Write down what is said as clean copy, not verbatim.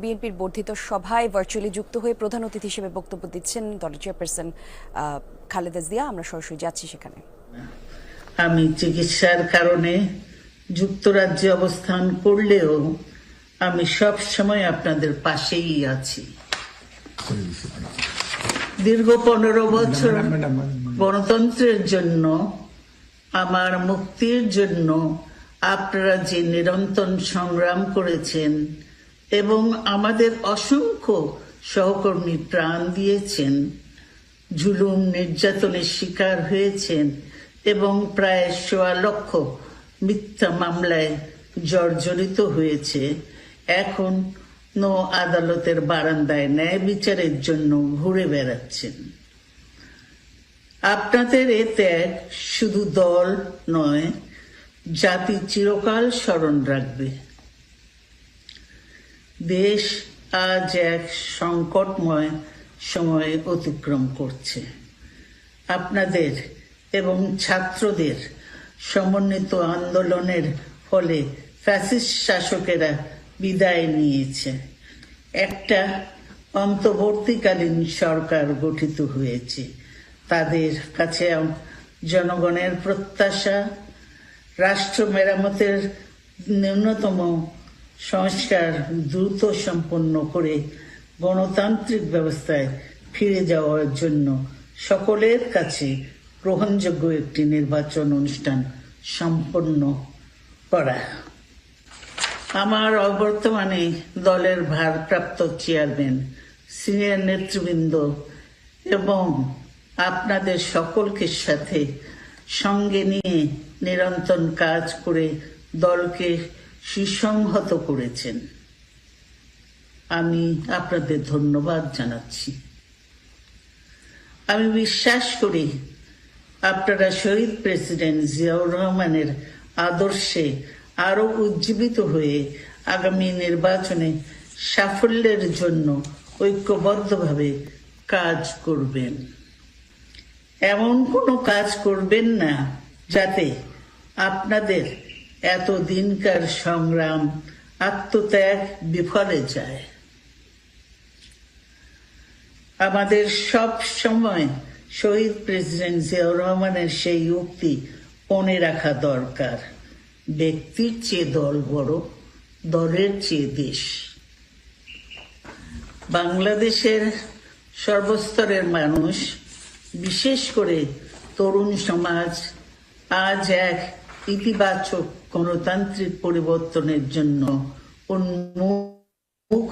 বিএনপির বর্ধিত সভায় ভার্চুয়ালি যুক্ত হয়ে প্রধান অতিথি হিসেবে বক্তব্য দিচ্ছেন দলের চেয়ারপারসন খালেদা জিয়া। আমরা সরাসরি যাচ্ছি সেখানে। আমি চিকিৎসার কারণে যুক্তরাজ্যে অবস্থান করলেও আমি সব সময় আপনাদের পাশেই আছি। দীর্ঘ 15 বছর গণতন্ত্রের জন্য, আমার মুক্তির জন্য আপনারা যে নিরন্তর সংগ্রাম করেছেন এবং আমাদের অসংখ্য সহকর্মী প্রাণ দিয়েছেন, জুলুম নির্যাতনের শিকার হয়েছেন এবং প্রায় 1.25 লক্ষ মিথ্যা মামলায় জর্জরিত হয়েছে, এখন আদালতের বারান্দায় ন্যায় বিচারের জন্য ঘুরে বেড়াচ্ছেন। আপনাদের এ ত্যাগ শুধু দল নয়, জাতি চিরকাল স্মরণ রাখবে। দেশ আজ এক সংকটময় সময় অতিক্রম করছে। আপনাদের এবং ছাত্রদের সমন্বিত আন্দোলনের ফলে ফ্যাসিস্ট শাসকেরা বিদায় নিয়েছে। একটা অন্তর্বর্তীকালীন সরকার গঠিত হয়েছে। তাদের কাছে জনগণের প্রত্যাশা, রাষ্ট্র মেরামতের ন্যূনতম সংস্কার দ্রুত সম্পন্ন করে গণতান্ত্রিক ব্যবস্থায় ফিরে যাওয়ার জন্য সকলের কাছে গ্রহণযোগ্য একটি নির্বাচন অনুষ্ঠান সম্পন্ন করা। আমার অবর্তমানে দলের ভারপ্রাপ্ত চেয়ারম্যান, সিনিয়র নেতৃবৃন্দ এবং আপনাদের সকলকে সাথে সঙ্গে নিয়ে নিরন্তর কাজ করে দলকে সুসংহত করেছেন। আমি আপনাদের ধন্যবাদ জানাচ্ছি। আমি বিশ্বাস করি আপনারা শহীদ প্রেসিডেন্ট জিয়াউর রহমানের আদর্শে আরো উজ্জীবিত হয়ে আগামী নির্বাচনে সাফল্যের জন্য ঐক্যবদ্ধভাবে কাজ করবেন। এমন কোনো কাজ করবেন না যাতে আপনাদের এত দিনকার সংগ্রাম, আত্মত্যাগ বিফলে যায়। আমাদের সব সময় শহীদ প্রেসিডেন্ট জিয়াউর রহমানের সেই উক্তি মনে রাখা দরকার, ব্যক্তির চেয়ে দল বড়, দলের চেয়ে দেশ। বাংলাদেশের সর্বস্তরের মানুষ, বিশেষ করে তরুণ সমাজ আজ এক ইতিবাচক গণতান্ত্রিক পরিবর্তনের জন্য উন্মুখ